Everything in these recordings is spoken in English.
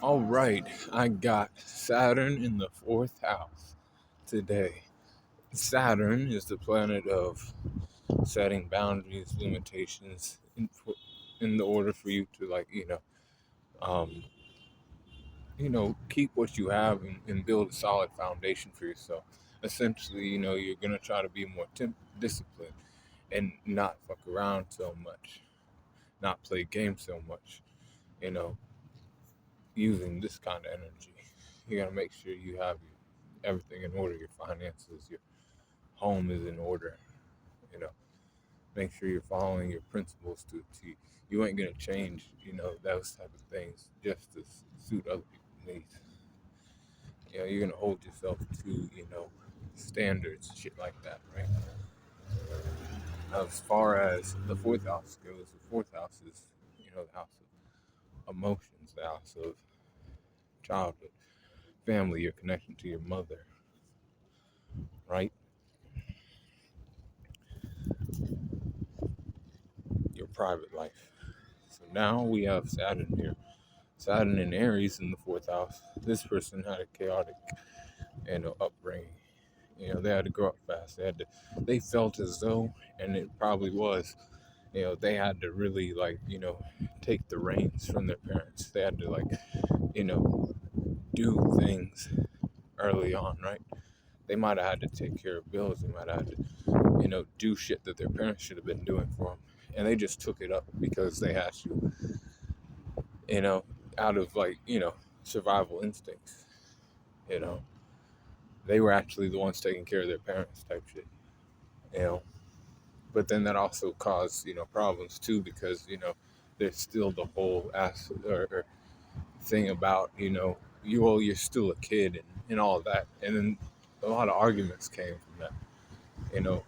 All right, I got Saturn in the fourth house today. Saturn is the planet of setting boundaries, limitations, in the order for you to um, keep what you have and build a solid foundation for yourself. Essentially, you're gonna try to be more disciplined and not fuck around so much, not play games so much. You know, using this kind of energy. You gotta make sure you have everything in order. Your finances, your home is in order. You know, make sure you're following your principles to a T. You ain't gonna change, those type of things just to suit other people's needs. You're gonna hold yourself to, standards, shit like that, right? As far as the fourth house goes, the fourth house is, the house of emotions, the house of childhood, family, your connection to your mother, right? Your private life. So now we have Saturn here. Saturn in Aries in the fourth house. This person had a chaotic, upbringing. They had to grow up fast. They felt as though, and it probably was, they had to really take the reins from their parents. They had to you know, do things early on, right? They might have had to take care of bills. They might have had to, do shit that their parents should have been doing for them. And they just took it up because they had to, you know, out of survival instincts. You know, they were actually the ones taking care of their parents, type shit. You know, but then that also caused problems too because there's still the whole or thing about you're still a kid and all of that, and then a lot of arguments came from that. You know,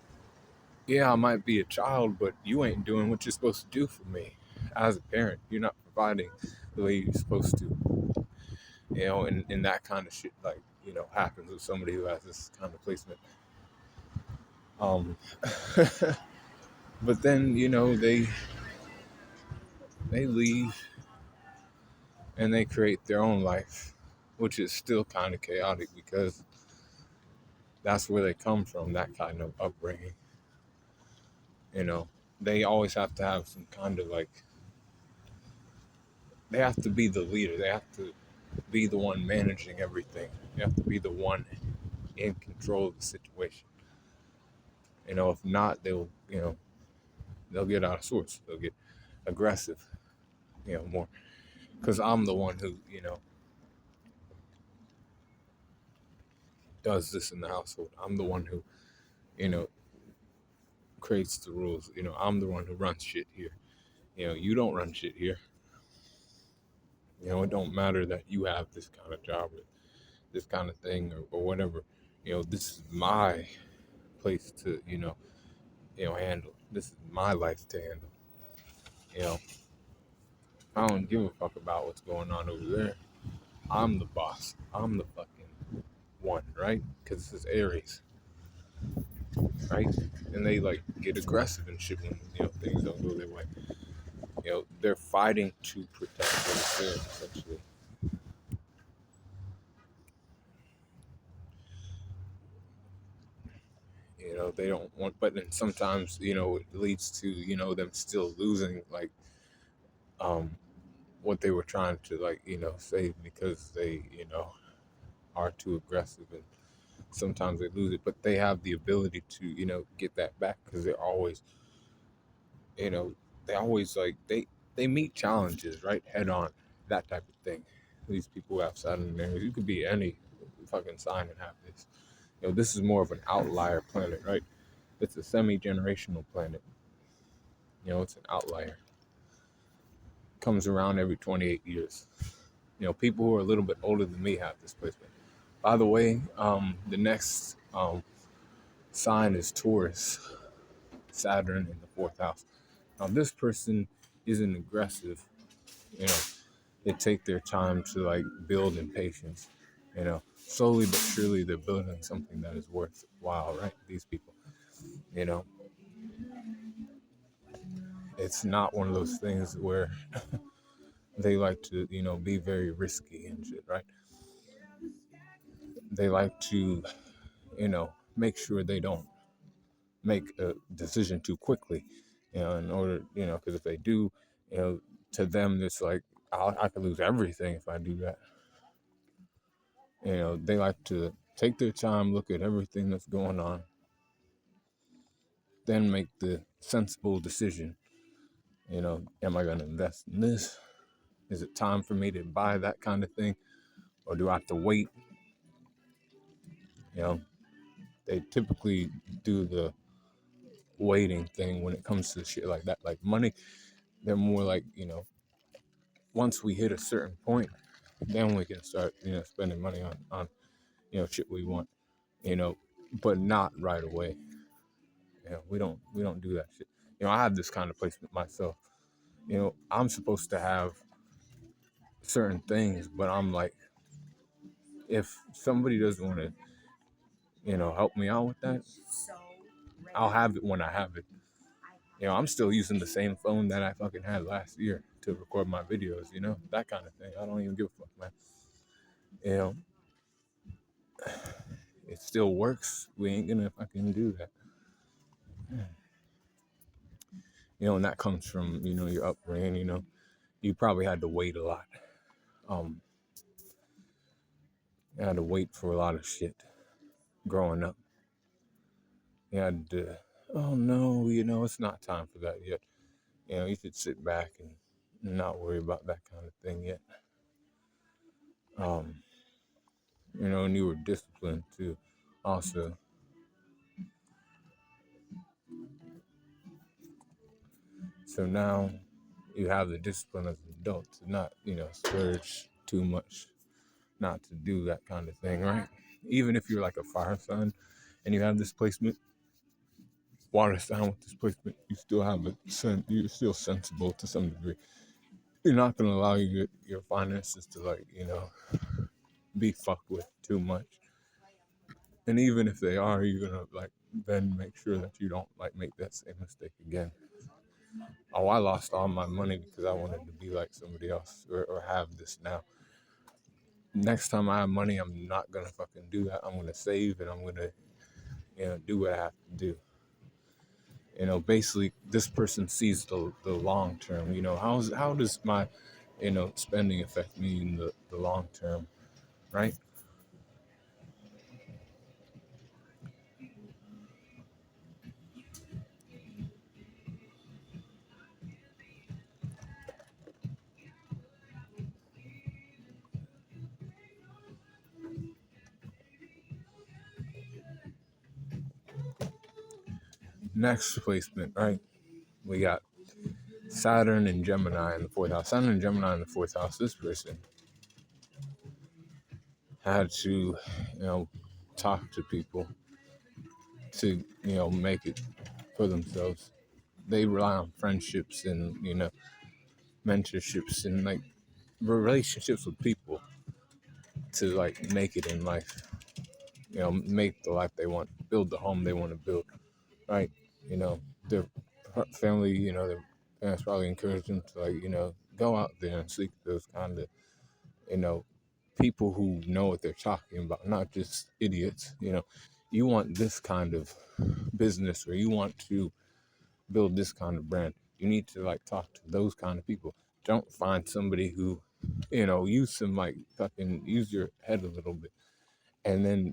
yeah, I might be a child, but you ain't doing what you're supposed to do for me as a parent. You're not providing the way you're supposed to. And that kind of shit happens with somebody who has this kind of placement. Um, but then they leave and they create their own life, which is still kind of chaotic because that's where they come from. That kind of upbringing, you know, they always have to have some kind of they have to be the leader. They have to be the one managing everything. They have to be the one in control of the situation. If not, they'll get out of sorts. They'll get aggressive, more because I'm the one who does this in the household. I'm the one who you know creates the rules. I'm the one who runs shit here. You don't run shit here. It don't matter that you have this kind of job or this kind of thing or whatever. This is my place to handle. This is my life to handle. You know, I don't give a fuck about what's going on over there. I'm the boss. I'm the fucking one, right? Because this is Aries, right? And they get aggressive and shit when things don't go their way. They're fighting to protect what is theirs, essentially. They don't want, but then sometimes it leads to them still losing um what they were trying to save because they are too aggressive, and sometimes they lose it, but they have the ability to get that back because they're always you know they always they meet challenges right head on, that type of thing. These people who have Saturn there, you could be any fucking sign and have this. This is more of an outlier planet, right? It's a semi-generational planet. It's an outlier. Comes around every 28 years. People who are a little bit older than me have this placement. By the way, the next sign is Taurus, Saturn in the fourth house. Now, this person isn't aggressive. You know, they take their time to build in patience. Slowly but surely they're building something that is worthwhile, right? These people, you know, it's not one of those things where They like to, be very risky and shit, right? They like to, make sure they don't make a decision too quickly, in order, because if they do, to them, it's like, I could lose everything if I do that. They like to take their time, look at everything that's going on, then make the sensible decision. Am I going to invest in this? Is it time for me to buy that kind of thing? Or do I have to wait? You know, they typically do the waiting thing when it comes to shit like that. Like money, they're more like, once we hit a certain point, then we can start, spending money on shit we want, you know, but not right away. We don't do that shit. I have this kind of placement myself. I'm supposed to have certain things, but I'm like, if somebody doesn't want to, help me out with that, I'll have it when I have it. I'm still using the same phone that I fucking had last year to record my videos, that kind of thing. I don't even give a fuck, man. You know, it still works. We ain't gonna fucking do that. And that comes from, your upbringing, you probably had to wait a lot. Um, you had to wait for a lot of shit growing up. You had to, oh no, it's not time for that yet. You should sit back and not worry about that kind of thing yet. Um, and you were disciplined too. Also, so now you have the discipline as an adult to not, splurge too much, not to do that kind of thing, right? Even if you're like a fire sign and you have this placement, water sign with this placement, you still have you're still sensible to some degree. You're not gonna allow your finances to like, be fucked with too much. And even if they are, you're gonna like then make sure that you don't like make that same mistake again. Oh, I lost all my money because I wanted to be like somebody else or have this now. Next time I have money, I'm not gonna fucking do that. I'm gonna save and I'm gonna, do what I have to do. Basically, this person sees the long term. How does my, spending affect me in the long term, right? Next placement, right? We got Saturn and Gemini in the fourth house. Saturn and Gemini in the fourth house. This person had to, talk to people to, make it for themselves. They rely on friendships and, mentorships and like relationships with people to like make it in life. Make the life they want, build the home they want to build, right? Their family, their parents probably encourage them to like, go out there and seek those kind of, you know, people who know what they're talking about, not just idiots. You want this kind of business or you want to build this kind of brand. You need to like talk to those kind of people. Don't find somebody who, use some like fucking use your head a little bit. And then,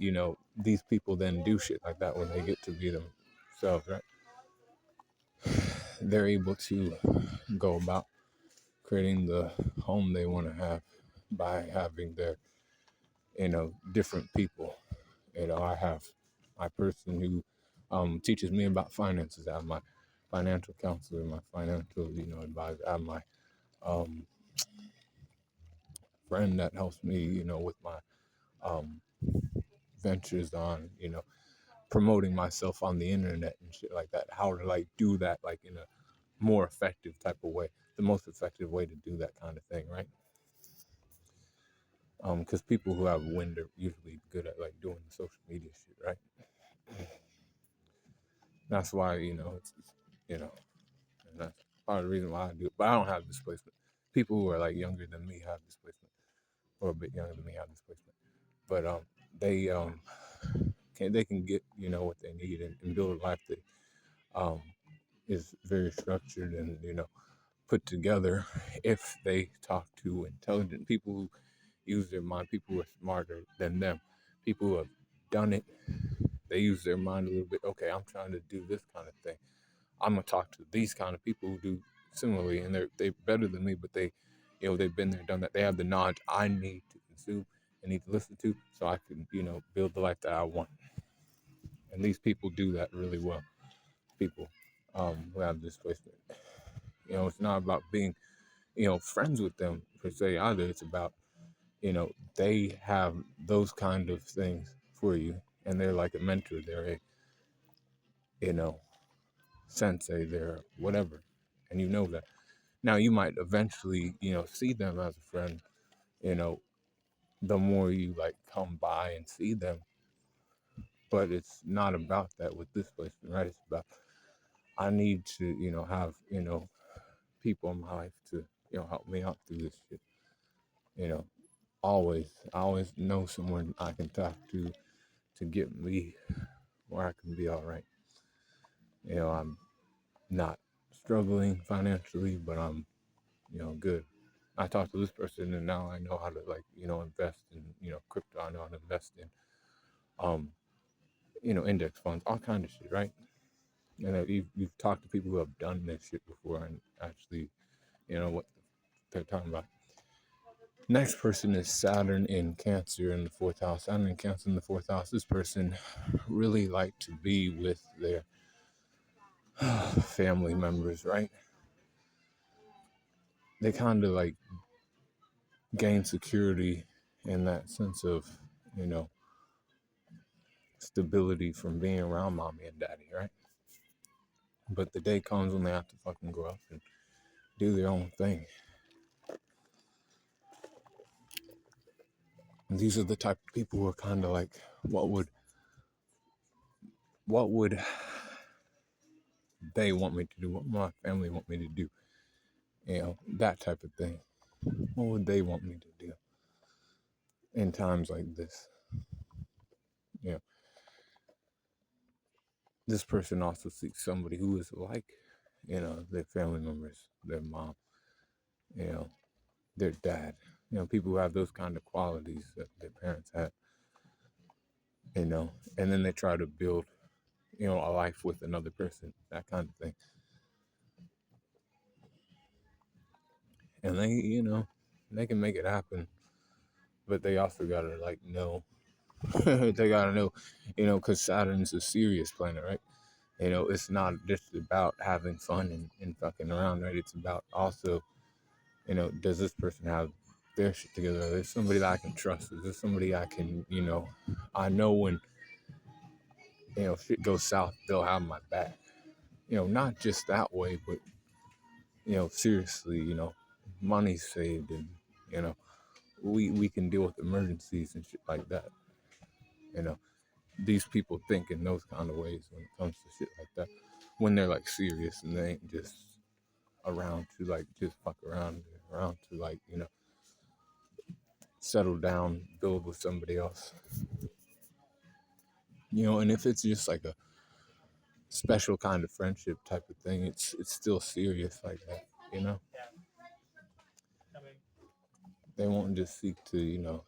these people then do shit like that when they get to be themselves, right? They're able to go about creating the home they want to have by having their, different people. I have my person who teaches me about finances. I have my financial counselor, my financial, advisor. I have my um, friend that helps me, with my um, ventures on, promoting myself on the internet and shit like that. How to like do that like in a more effective type of way. The most effective way to do that kind of thing, right? Because people who have wind are usually good at like doing the social media shit, right? That's why, it's and that's part of the reason why I do it. But I don't have displacement people who are like younger than me have displacement, or a bit younger than me have displacement. But they they can get what they need, and build a life that um is very structured and put together if they talk to intelligent people who use their mind, people who are smarter than them, people who have done it. They use their mind a little bit. Okay, I'm trying to do this kind of thing. I'm gonna talk to these kind of people who do similarly, and they're better than me, but they've been there, done that. They have the knowledge I need to consume and need to listen to, so I can build the life that I want. And these people do that really well. People who have displacement. It's not about being friends with them per se either. It's about they have those kind of things for you, and they're like a mentor. They're a you know sensei. They're whatever, and you know that. Now you might eventually see them as a friend. You know, the more you like come by and see them, but it's not about that with this place, right? It's about I need to have people in my life to help me out through this shit. You know, I always know someone I can talk to get me where I can be all right. I'm not struggling financially, but I'm good. I talked to this person, and now I know how to like invest in crypto. I know how to invest in um index funds, all kind of shit, right? You've talked to people who have done this shit before and actually what they're talking about. Next person is Saturn in Cancer in the fourth house. Saturn in Cancer in the fourth house. This person really like to be with their family members, right? They kind of like gain security in that sense of, you know, stability from being around mommy and daddy, right? But the day comes when they have to fucking grow up and do their own thing. And these are the type of people who are kind of like, what would they want me to do? What my family want me to do? That type of thing. What would they want me to do in times like this? You know, this person also seeks somebody who is like, their family members, their mom, you know, their dad, people who have those kind of qualities that their parents had, and then they try to build, a life with another person, that kind of thing. And they can make it happen, but they also gotta like know, they gotta know, because Saturn's a serious planet, right? It's not just about having fun and fucking around, right? It's about also, does this person have their shit together? Is there somebody that I can trust? Is there somebody I can, I know when, shit goes south, they'll have my back. Not just that way, but, seriously, money's saved and, you know, we can deal with emergencies and shit like that. You know, these people think in those kind of ways when it comes to shit like that. When they're like serious and they ain't just around to like just fuck around to like settle down, build with somebody else. And if it's just like a special kind of friendship type of thing, it's still serious like that. You know, they won't just seek to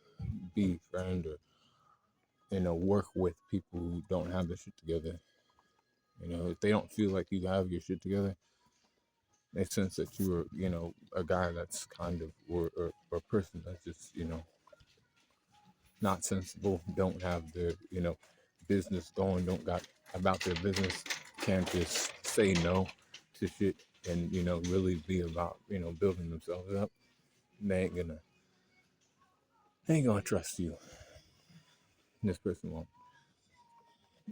be friend or work with people who don't have their shit together. If they don't feel like you have your shit together, they sense that you are a guy that's kind of or a person that's just not sensible, don't have their business going, don't got about their business, can't just say no to shit and really be about building themselves up. They ain't gonna trust you. This person won't,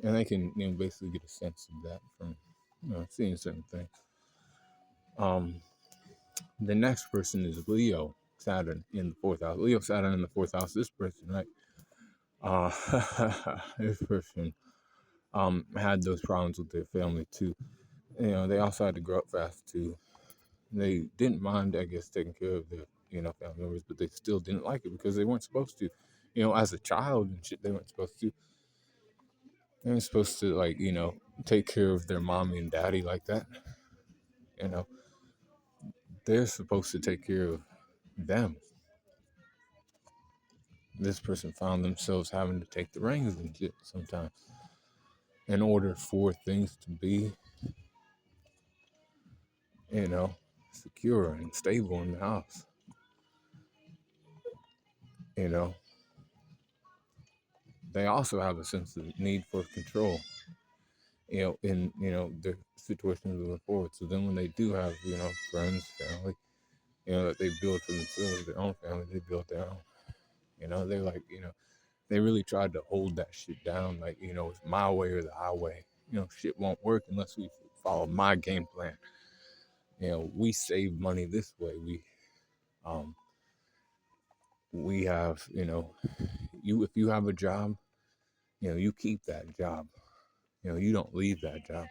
and they can basically get a sense of that from seeing certain things. The next person is Leo Saturn in the fourth house. Leo Saturn in the fourth house. This person, right? Uh, this person had those problems with their family too. They also had to grow up fast too. They didn't mind, I guess, taking care of their, family members, but they still didn't like it because they weren't supposed to. As a child and shit, they weren't supposed to. They weren't supposed to, like, take care of their mommy and daddy like that. You know, they're supposed to take care of them. This person found themselves having to take the reins and shit sometimes in order for things to be, you know, secure and stable in the house. You know, they also have a sense of need for control, in, their situations moving forward. So then when they do have, friends, family, that they build for themselves, their own family, they build their own. They're like, they really tried to hold that shit down, like, it's my way or the highway. Shit won't work unless we follow my game plan. We save money this way. Um we have, if you have a job, you keep that job. You don't leave that job.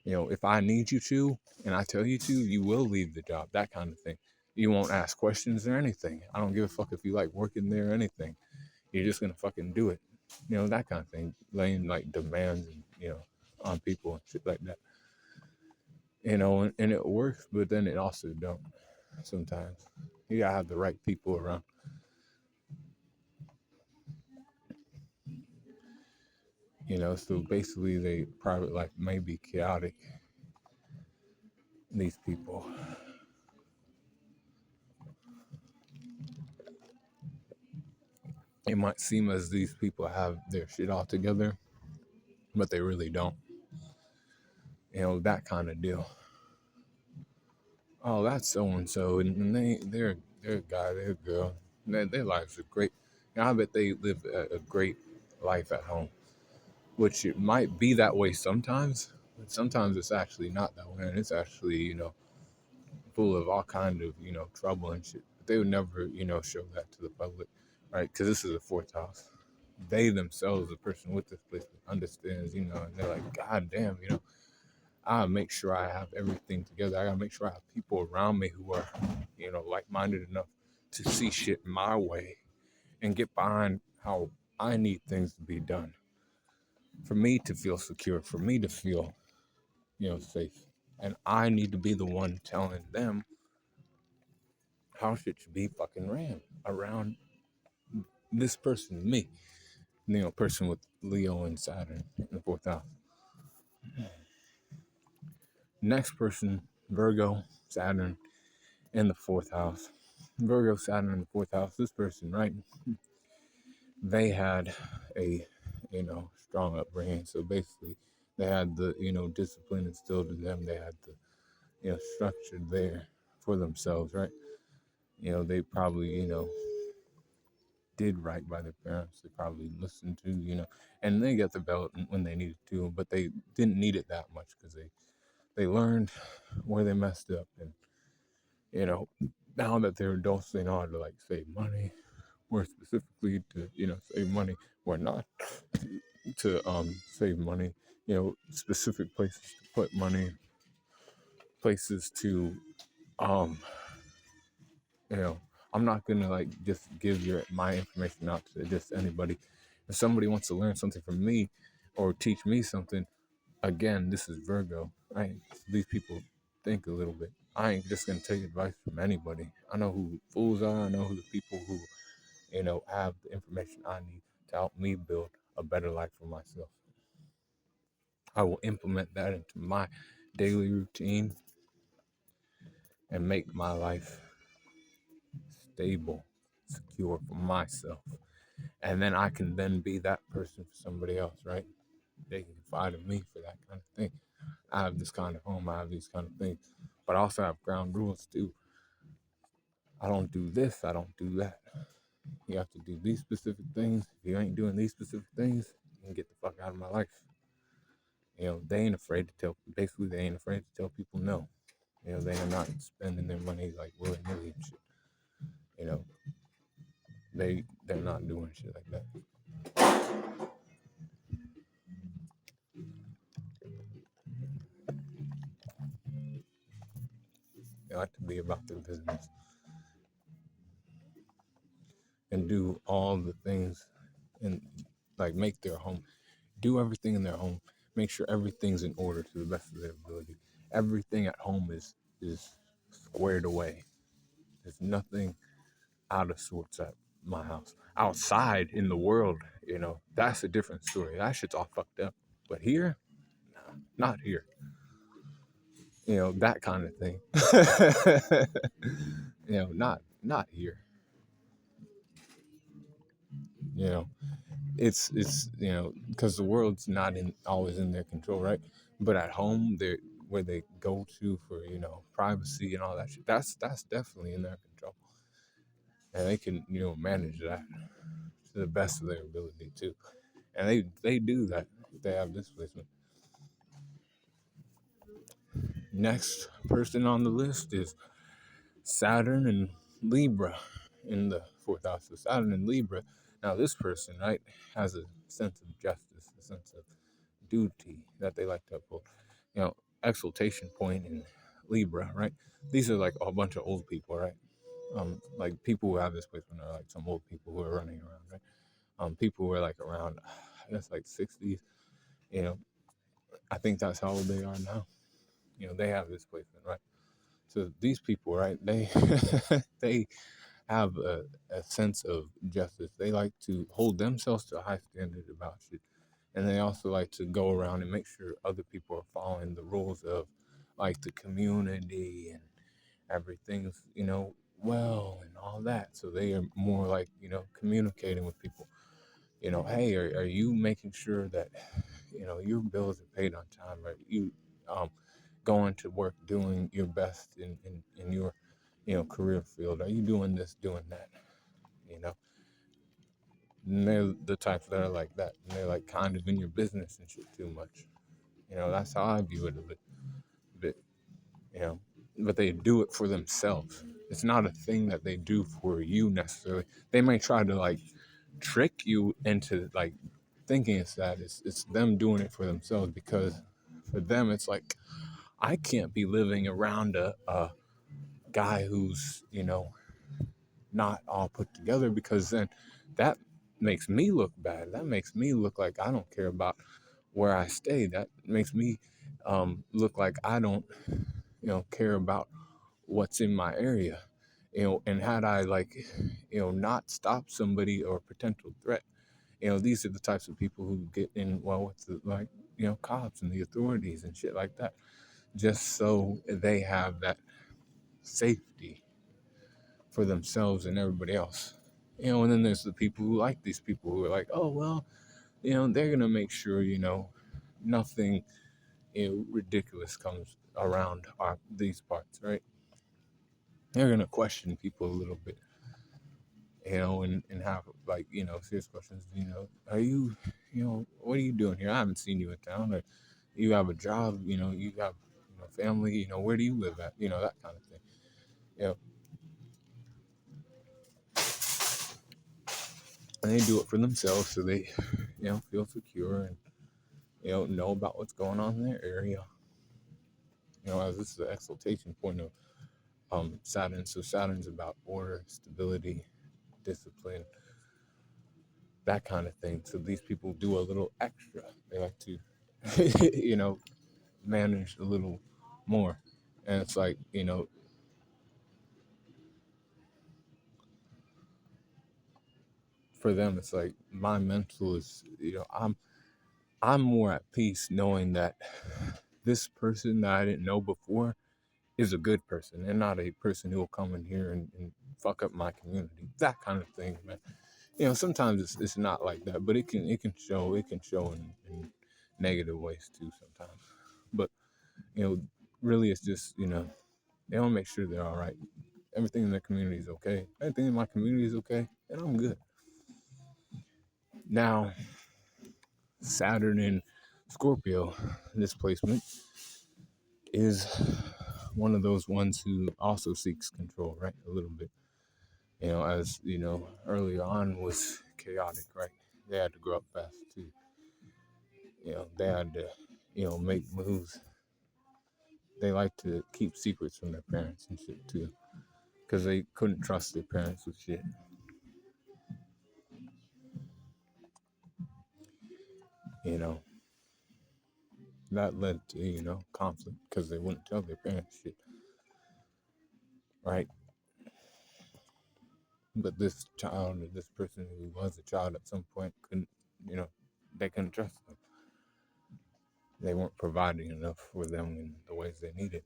If I need you to and I tell you to, you will leave the job, that kind of thing. You won't ask questions or anything. I don't give a fuck if you like working there or anything. You're just gonna fucking do it. That kind of thing. Laying like demands and, on people and shit like that. And it works, but then it also don't sometimes. You gotta have the right people around. So basically they private life may be chaotic. These people. It might seem as these people have their shit all together, but they really don't. That kind of deal. Oh, that's so and so, and they're a guy, they're a girl. Their lives are great. I bet they live a great life at home, which it might be that way sometimes, but sometimes it's actually not that way, and it's actually, full of all kind of, trouble and shit. But they would never, show that to the public, right? Because this is a fourth house. They themselves, the person with this place, understands, and they're like, God damn, I gotta make sure I have everything together. I gotta make sure I have people around me who are, like-minded enough to see shit my way and get behind how I need things to be done. For me to feel secure, for me to feel, safe. And I need to be the one telling them how shit should be fucking ran around this person, me. Person with Leo and Saturn in the fourth house. Next person, Virgo, Saturn in the fourth house. Virgo, Saturn in the fourth house. This person, right? They had a, strong upbringing. So basically, they had the, discipline instilled in them. They had the, structure there for themselves, right? They probably, did right by their parents. They probably listened to, and they got the belt when they needed to, but they didn't need it that much because they learned where they messed up. And, now that they're adults, they know how to like save money, more specifically to, save money or not to save money, specific places to put money, places to um you know I'm not gonna like just give my information out to just anybody. If somebody wants to learn something from me or teach me something, again, this is Virgo, right? So these people think a little bit. I ain't just gonna take advice from anybody. I know who fools are. I know who the people who, have the information I need to help me build a better life for myself. I will implement that into my daily routine and make my life stable, secure for myself. And then I can then be that person for somebody else, right? They can confide in me for that kind of thing. I have this kind of home, I have these kind of things. But I also have ground rules too. I don't do this, I don't do that. You have to do these specific things. If you ain't doing these specific things, you can get the fuck out of my life. They ain't afraid to tell, basically, they ain't afraid to tell people no. They are not spending their money like willy nilly and shit. You know, they're not doing shit like that. They like to be about their business and do all the things and like make their home, do everything in their home, make sure everything's in order to the best of their ability. Everything at home is squared away. There's nothing out of sorts at my house. Outside in the world, that's a different story. That shit's all fucked up. But here, not here. That kind of thing. Not here. You know, it's because the world's not in always in their control, right? But at home, they're where they go to for privacy and all that shit. That's definitely in their control, and they can manage that to the best of their ability too. And they do that. They have displacement. Next person on the list is Saturn and Libra in the fourth house. So Saturn and Libra. Now this person, right, has a sense of justice, a sense of duty that they like to uphold. Exaltation point in Libra, right? These are like a bunch of old people, right? Like people who have this placement are like some old people who are running around, right? People who are like around, I guess like 60s. You know, I think that's how old they are now. They have this placement, right? So these people, right? They they have a sense of justice. They like to hold themselves to a high standard about shit. And they also like to go around and make sure other people are following the rules of like the community and everything's, well and all that. So they are more like, communicating with people. Hey, are you making sure that, your bills are paid on time, right? You going to work doing your best in your, career field. Are you doing this, doing that? You know? And they're the types that are like that. And they're like kind of in your business and shit too much. That's how I view it a bit, you know. But they do it for themselves. It's not a thing that they do for you necessarily. They may try to like trick you into like thinking it's that. It's them doing it for themselves because for them it's like I can't be living around a guy who's, not all put together because then that makes me look bad. That makes me look like I don't care about where I stay. That makes me look like I don't, care about what's in my area. And had I like, not stopped somebody or potential threat, these are the types of people who get in well with the like, cops and the authorities and shit like that, just so they have that safety for themselves and everybody else. And then there's the people who like these people who are like, oh well, they're gonna make sure, nothing ridiculous comes around these parts, right? They're gonna question people a little bit, and have like, serious questions. Are you, what are you doing here? I haven't seen you in town. Or you have a job, you have, family, where do you live at? That kind of thing. You know, and they do it for themselves so they, feel secure and, know about what's going on in their area. As this is the exaltation point of Saturn. So Saturn's about order, stability, discipline, that kind of thing. So these people do a little extra. They like to, manage a little more. And it's like, for them, it's like my mental is, I'm more at peace knowing that this person that I didn't know before is a good person and not a person who will come in here and fuck up my community. That kind of thing, man. Sometimes it's not like that, but it can show in negative ways too sometimes. But really, it's just they want to make sure they're all right. Everything in their community is okay. Everything in my community is okay, and I'm good. Now, Saturn in Scorpio, this placement is one of those ones who also seeks control, right? A little bit. As earlier on was chaotic, right? They had to grow up fast too. They had to, make moves they like to keep secrets from their parents and shit too, because they couldn't trust their parents with shit. You know, that led to, conflict because they wouldn't tell their parents shit, right? But this child or this person who was a child at some point couldn't, you know, they couldn't trust them. They weren't providing enough for them in the ways they needed.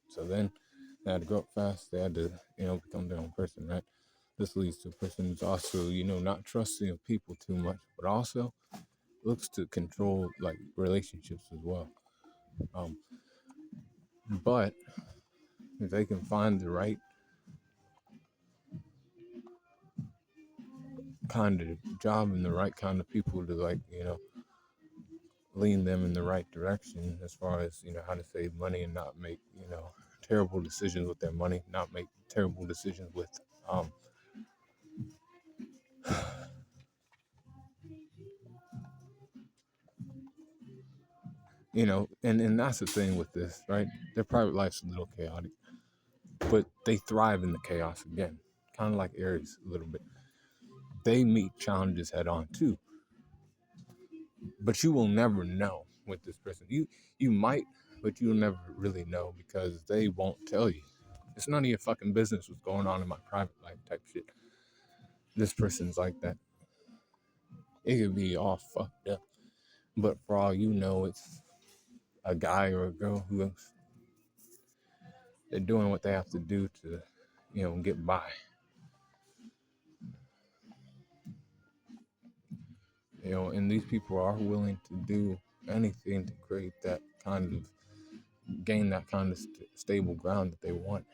So then they had to grow up fast. They had to, become their own person, right? This leads to a person who's also, not trusting of people too much, but also looks to control like relationships as well. Um, but if they can find the right kind of job and the right kind of people to like, lean them in the right direction as far as, how to save money and not make, terrible decisions with their money, not make terrible decisions with, um, and that's the thing with this, right? Their private life's a little chaotic, but they thrive in the chaos again, kind of like Aries a little bit. They meet challenges head on too, but you will never know with this person. You might, but you'll never really know because they won't tell you. It's none of your fucking business what's going on in my private life type shit. This person's like that. It could be all fucked up, but for all you know, it's a guy or a girl who they're doing what they have to do to, get by. And these people are willing to do anything to create that kind of, gain that kind of stable ground that they want,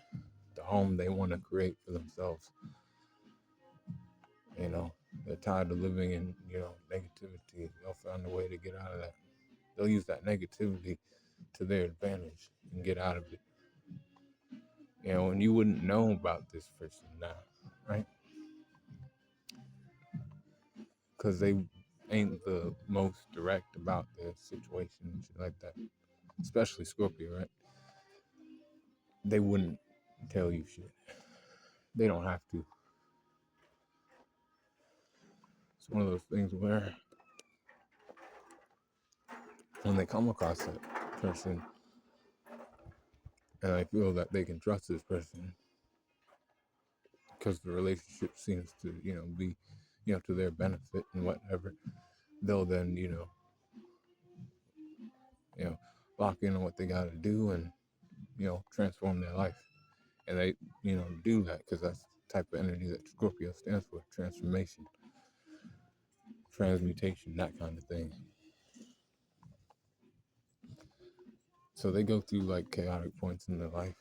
the home they want to create for themselves. You know, they're tired of living in, negativity. They'll find a way to get out of that. They'll use that negativity to their advantage and get out of it. And you wouldn't know about this person now, right? Because they ain't the most direct about their situation and shit like that. Especially Scorpio, right? They wouldn't tell you shit. They don't have to. It's one of those things where when they come across that person and they feel that they can trust this person because the relationship seems to, be, to their benefit and whatever, they'll then, lock in on what they got to do and, transform their life. And they, do that because that's the type of energy that Scorpio stands for: transformation, transmutation, that kind of thing. So they go through like chaotic points in their life.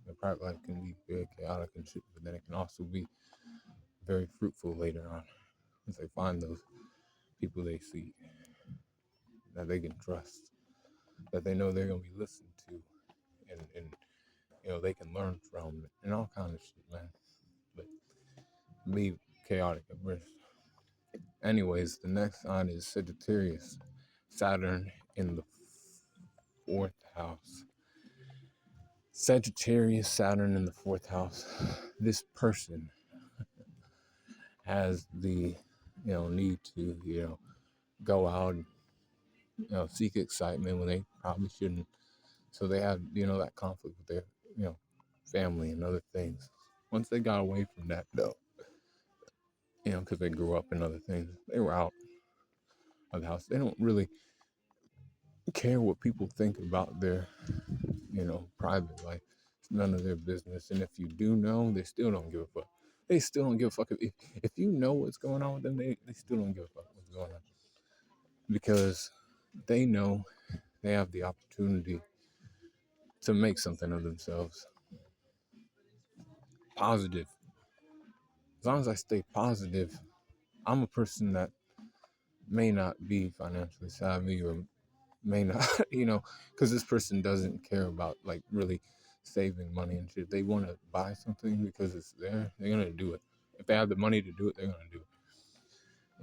Their private life can be very chaotic and shit, but then it can also be very fruitful later on as they find those people they see that they can trust, that they know they're gonna be listened to, and they can learn from and all kind of shit, man. But be chaotic at first. Anyways, the next sign is Sagittarius, Saturn in the fourth house. Sagittarius, Saturn in the fourth house. This person has the, need to, go out and, seek excitement when they probably shouldn't. So they have, that conflict with their, family and other things. Once they got away from that, though, because they grew up in other things, they were out of the house. They don't really care what people think about their, private life. It's none of their business. And if you do know, they still don't give a fuck. They still don't give a fuck. If you know what's going on with them, they still don't give a fuck what's going on. Because they know they have the opportunity to make something of themselves. Positive. As long as I stay positive, I'm a person that may not be financially savvy or may not, because this person doesn't care about like really saving money and shit. They want to buy something because it's there. They're gonna do it. If they have the money to do it, they're gonna do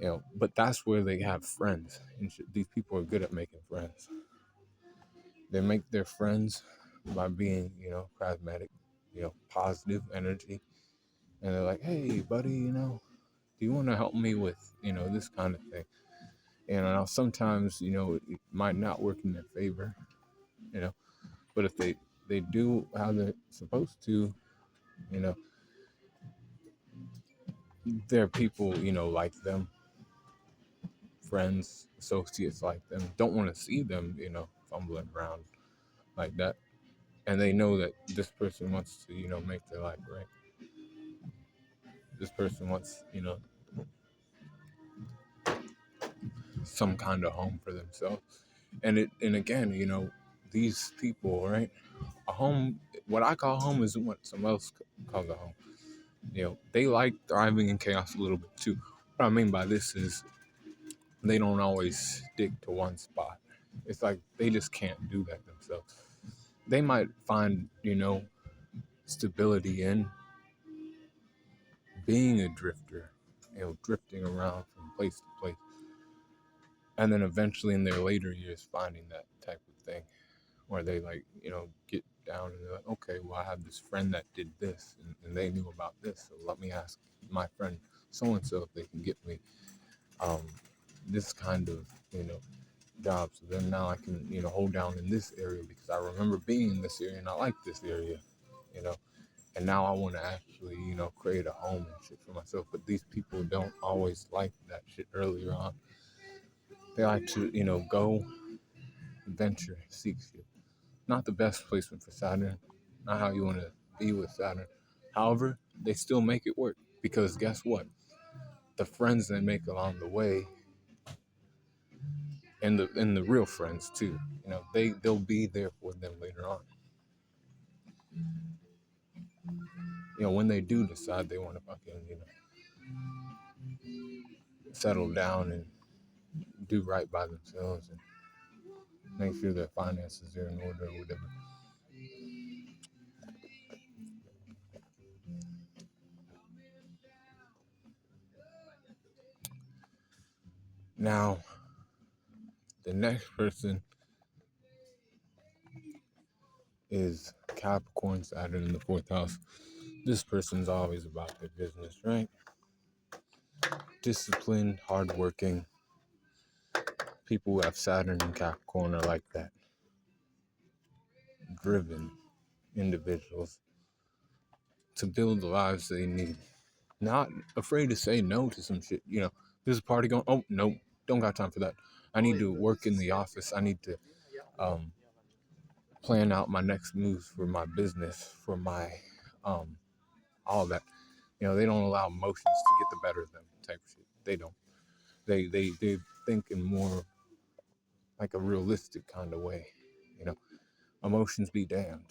it. But that's where they have friends and shit. These people are good at making friends. They make their friends by being, charismatic, positive energy. And they're like, hey, buddy, do you want to help me with, this kind of thing? And now sometimes, it might not work in their favor, you know, but if they do how they're supposed to, you know, their people, like them, friends, associates like them, don't want to see them, fumbling around like that. And they know that this person wants to, make their life right. This person wants, some kind of home for themselves. And again, these people, right? A home, what I call home isn't what someone else calls a home. They like thriving in chaos a little bit too. What I mean by this is they don't always stick to one spot. It's like they just can't do that themselves. They might find, stability in being a drifter, drifting around from place to place. And then eventually in their later years finding that type of thing where they like, get down and they're like, okay, well, I have this friend that did this and they knew about this. So let me ask my friend so-and-so if they can get me um, this kind of, job. So then now I can, hold down in this area because I remember being in this area and I like this area, you know. And now I want to actually, create a home and shit for myself. But these people don't always like that shit earlier on. They like to, go venture, seek shit. Not the best placement for Saturn. Not how you want to be with Saturn. However, they still make it work because guess what? The friends they make along the way, and the real friends too. They'll be there for them later on. When they do decide they want to fucking settle down and do right by themselves and make sure their finances are in order or whatever. Now, the next person is Capricorn, Saturn in the fourth house. This person's always about their business, right? Disciplined, hardworking. People who have Saturn and Capricorn are like that. Driven individuals to build the lives they need. Not afraid to say no to some shit. There's a party going. Oh no, don't got time for that. I need to work in the office. I need to plan out my next moves for my business, for my all that. They don't allow emotions to get the better of them type of shit. They don't. They think in more like a realistic kind of way. You know, emotions be damned.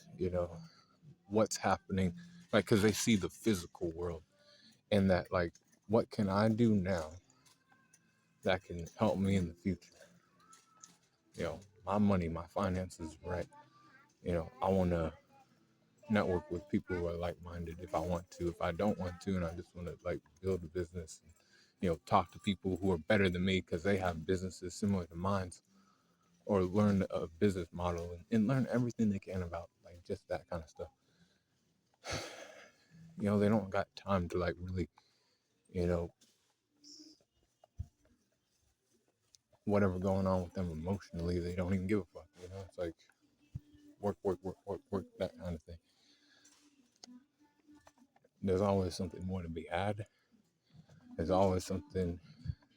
What's happening, like because they see the physical world and that like what can I do now that can help me in the future. My money, my finances, right? I want to network with people who are like-minded if I want to. If I don't want to and I just want to like build a business and, talk to people who are better than me because they have businesses similar to mine, or learn a business model and learn everything they can about like just that kind of stuff. They don't got time to like really, you know, whatever going on with them emotionally, they don't even give a fuck. It's like work, work, work, work, work, that kind of thing. There's always something more to be had. There's always something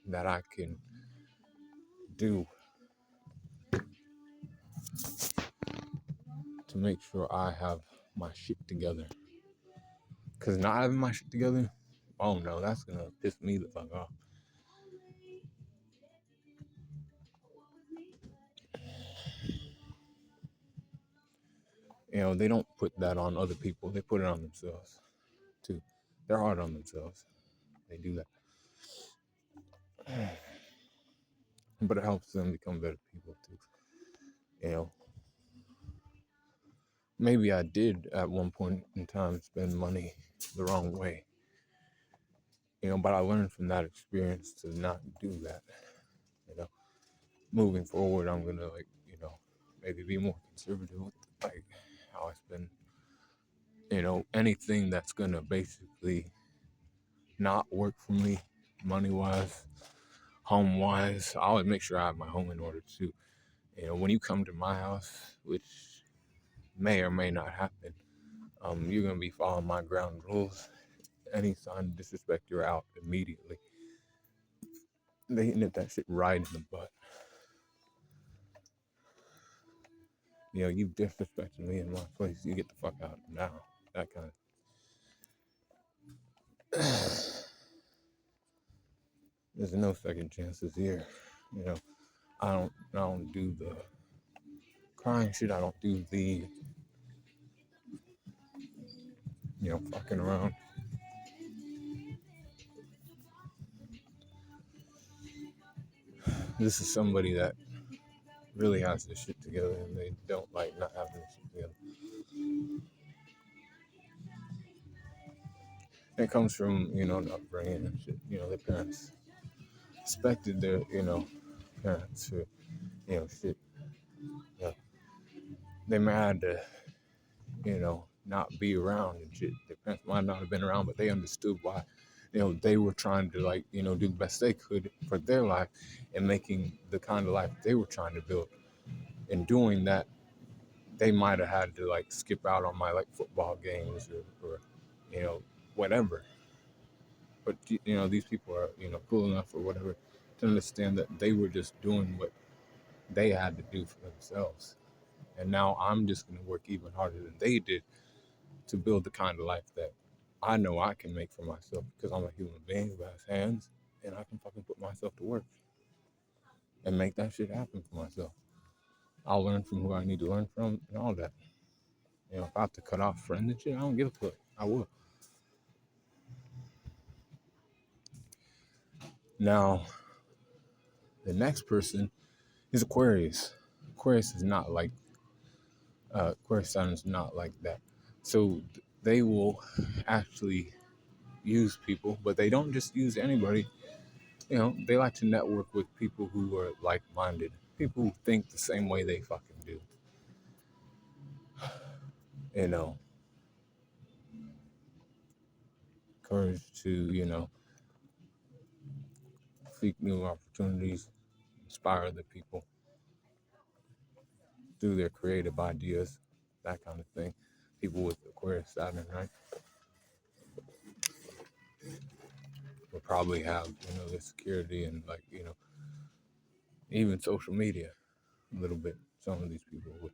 that I can do to make sure I have my shit together. Cause not having my shit together, oh no, that's gonna piss me the fuck off. They don't put that on other people. They put it on themselves too. They're hard on themselves. They do that. But it helps them become better people too. You know, maybe I did at one point in time spend money the wrong way. But I learned from that experience to not do that. You know, moving forward, I'm gonna maybe be more conservative with like how I spend, anything that's gonna basically not work for me money wise, home wise. I always make sure I have my home in order too. When you come to my house, which may or may not happen, you're gonna be following my ground rules. Any sign of disrespect, you're out immediately. They nip that shit right in the butt. You disrespected me in my place. You get the fuck out now. That kind of. There's no second chances here. You know, I don't do the crying shit. I don't do the fucking around. This is somebody that really has this shit together, and they don't like not having this shit together. It comes from an upbringing and shit. Their parents expected their parents to shit. You know, they might have to not be around and shit. Their parents might not have been around, but they understood why. They were trying to do the best they could for their life and making the kind of life they were trying to build. In doing that, they might have had to skip out on my football games or whatever. But these people are cool enough or whatever to understand that they were just doing what they had to do for themselves. And now I'm just going to work even harder than they did to build the kind of life that I know I can make for myself, because I'm a human being who has hands and I can fucking put myself to work and make that shit happen for myself. I'll learn from who I need to learn from and all that. If I have to cut off friends and shit, I don't give a fuck. I will. Now, the next person is Aquarius. Aquarius is not like Aquarius Saturn is not like that. So they will actually use people, but they don't just use anybody. They like to network with people who are like-minded, people who think the same way they fucking do. Courage to, seek new opportunities, inspire other people through their creative ideas, that kind of thing. People with Aquarius Saturn, right, will probably have, the security and even social media a little bit. Some of these people would,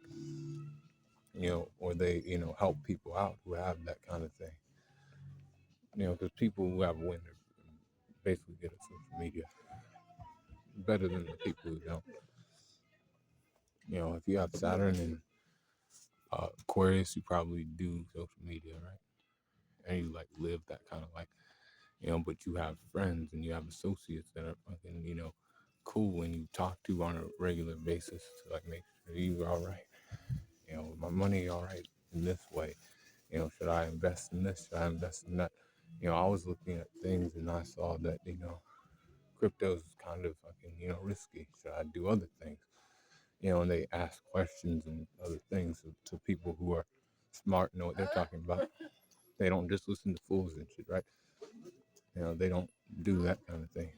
or they, help people out who have that kind of thing. Because people who have wind are basically good at social media, better than the people who don't. If you have Saturn and Aquarius, you probably do social media, right? And you live that kind of life, but you have friends and you have associates that are fucking, cool and you talk to on a regular basis to make sure you're all right. My money all right in this way. Should I invest in this? Should I invest in that? I was looking at things and I saw that, crypto's kind of fucking, risky. Should I do other things? And they ask questions and other things to people who are smart, know what they're talking about. They don't just listen to fools and shit, right? They don't do that kind of thing.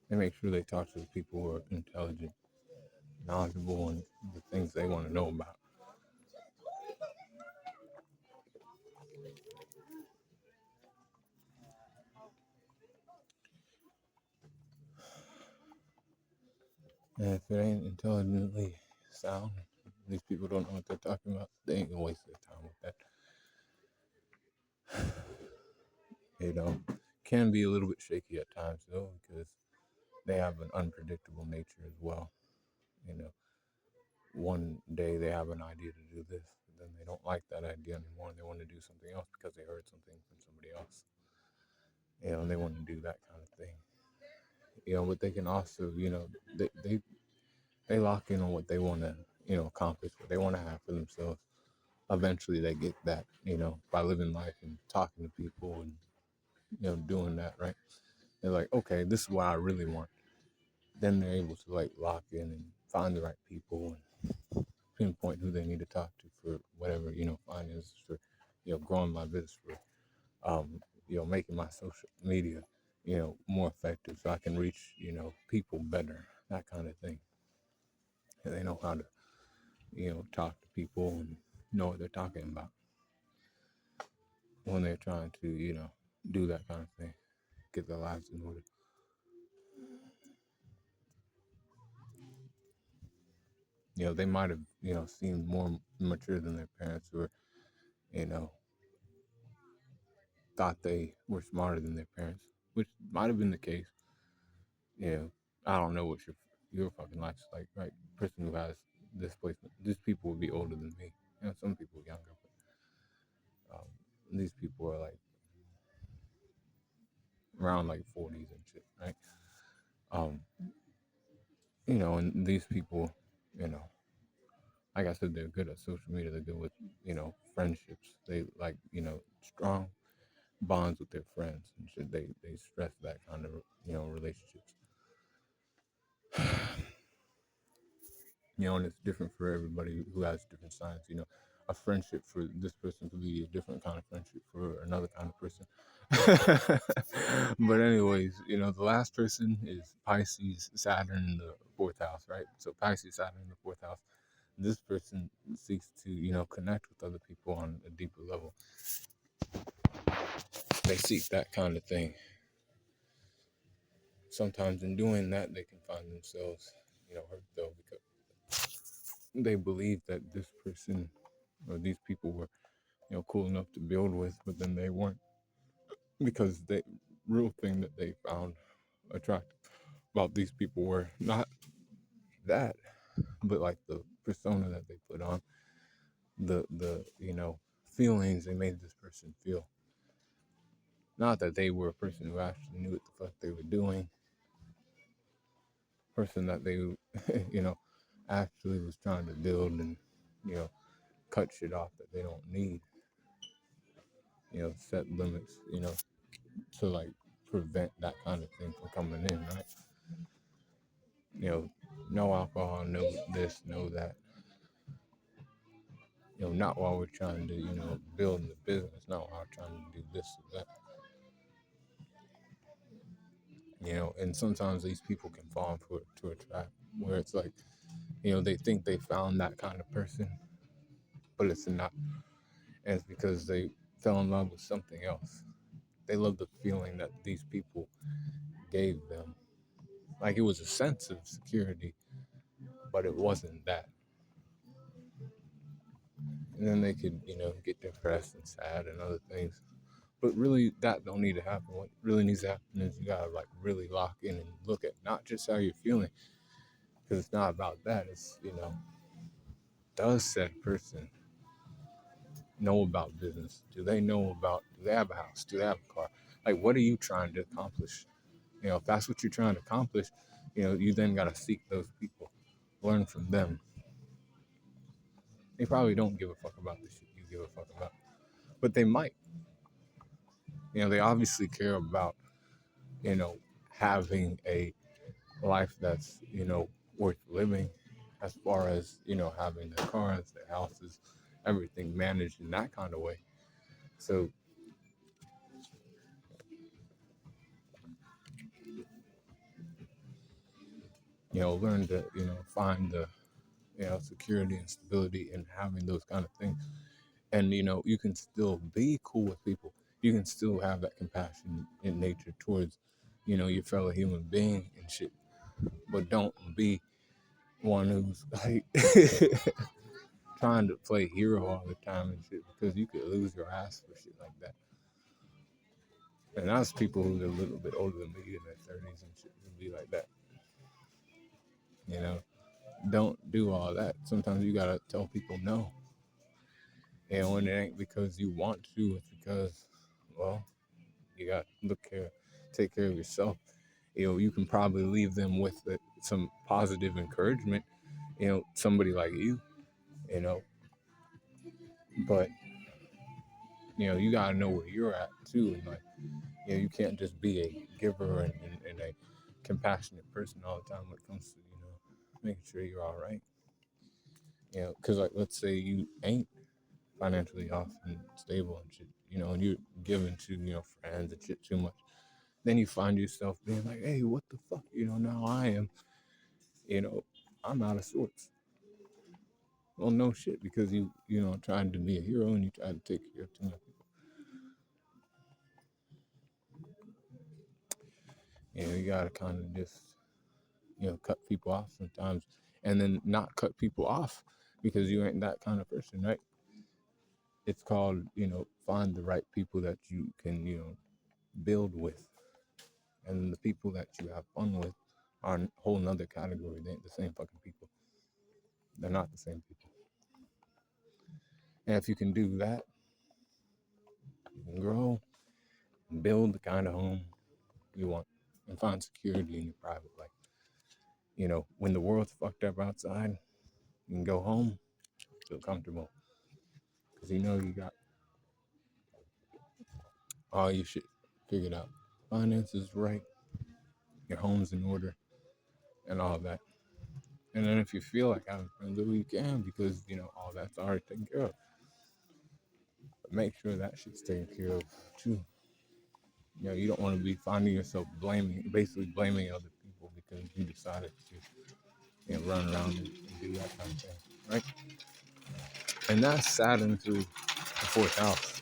They make sure they talk to the people who are intelligent, knowledgeable, and the things they want to know about. And if it ain't intelligently sound, these people don't know what they're talking about, they ain't gonna waste their time with that. Can be a little bit shaky at times though, because they have an unpredictable nature as well. You know, one day they have an idea to do this, but then they don't like that idea anymore and they want to do something else because they heard something from somebody else. And they want to do that kind of thing. But they can also, they lock in on what they want to, accomplish, what they want to have for themselves. Eventually they get that, by living life and talking to people and, doing that, right? They're like, okay, this is what I really want. Then they're able to like lock in and find the right people and pinpoint who they need to talk to for whatever, finances, for, growing my business, for, making my social media, more effective so I can reach, people better, that kind of thing. And they know how to, talk to people and know what they're talking about when they're trying to, do that kind of thing, get their lives in order. They might have, seemed more mature than their parents, or, you know, thought they were smarter than their parents, which might have been the case. You know, I don't know what your fucking life's like, right? Person who has displacement, these people would be older than me. Some people younger, but these people are like around like 40s and shit, right? Um, and these people, you know, like I said, they're good at social media. They're good with, friendships. They like, strong bonds with their friends and shit. They stress that kind of, relationships. And it's different for everybody who has different signs. A friendship for this person could be a different kind of friendship for another kind of person. But anyways, the last person is Pisces, Saturn in the fourth house, right? So Pisces, Saturn in the fourth house. This person seeks to, connect with other people on a deeper level. They seek that kind of thing. Sometimes in doing that, they can find themselves, hurt though, because they believe that this person or these people were, cool enough to build with, but then they weren't, because the real thing that they found attractive about these people were not that, but like the persona that they put on, the feelings they made this person feel. Not that they were a person who actually knew what the fuck they were doing, person that they, actually was trying to build and, cut shit off that they don't need, set limits, to like prevent that kind of thing from coming in, right? No alcohol, no this, no that. Not while we're trying to, build the business, not while we're trying to do this or that. And sometimes these people can fall into a trap where it's like, they think they found that kind of person, but it's not. And it's because they fell in love with something else. They love the feeling that these people gave them. Like it was a sense of security, but it wasn't that. And then they could, get depressed and sad and other things. But really, that don't need to happen. What really needs to happen is you gotta like really lock in and look at not just how you're feeling, because it's not about that. It's does said person know about business? Do they know about? Do they have a house? Do they have a car? Like, what are you trying to accomplish? If that's what you're trying to accomplish, you then gotta seek those people, learn from them. They probably don't give a fuck about the shit you give a fuck about, but they might. They obviously care about, you know, having a life that's, worth living, as far as, having their cars, their houses, everything managed in that kind of way. So, learn to, find the, security and stability in having those kind of things. And, you can still be cool with people. You can still have that compassion in nature towards, your fellow human being and shit. But don't be one who's like trying to play hero all the time and shit, because you could lose your ass for shit like that. And that's people who are a little bit older than me in their 30s and shit would be like that. You know, don't do all that. Sometimes you gotta tell people no. And when it ain't because you want to, it's because, well, you got to take care of yourself. You can probably leave them with some positive encouragement. Somebody like you, you know, but you gotta know where you're at too, and like, You can't just be a giver and a compassionate person all the time when it comes to, making sure you're all right. Because like, let's say you ain't financially off and stable and shit, and you're giving to, friends and shit too much. Then you find yourself being like, hey, what the fuck? Now I am, you know, I'm out of sorts. Well, no shit, because trying to be a hero and you try to take care of too many people. You gotta kind of just, cut people off sometimes, and then not cut people off because you ain't that kind of person, right? It's called, find the right people that you can, build with, and the people that you have fun with are a whole nother category. They ain't the same fucking people. They're not the same people. And if you can do that, you can grow and build the kind of home you want and find security in your private life. When the world's fucked up outside, you can go home, feel comfortable. Because you got all your shit figured out. Finances right, your home's in order, and all that. And then if you feel like having friends, you can, because, all that's already taken care of. But make sure that shit's taken care of too. You don't want to be finding yourself basically blaming other people because you decided to, run around and do that kind of thing, right? And that's Saturn through the fourth house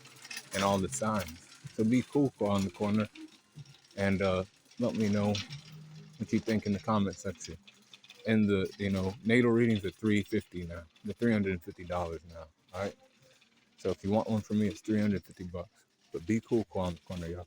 and all the signs. So be cool on the corner and let me know what you think in the comment section. And the natal readings are $350 now. They're $350 now. All right. So if you want one from me, it's $350. But be cool on the corner, y'all.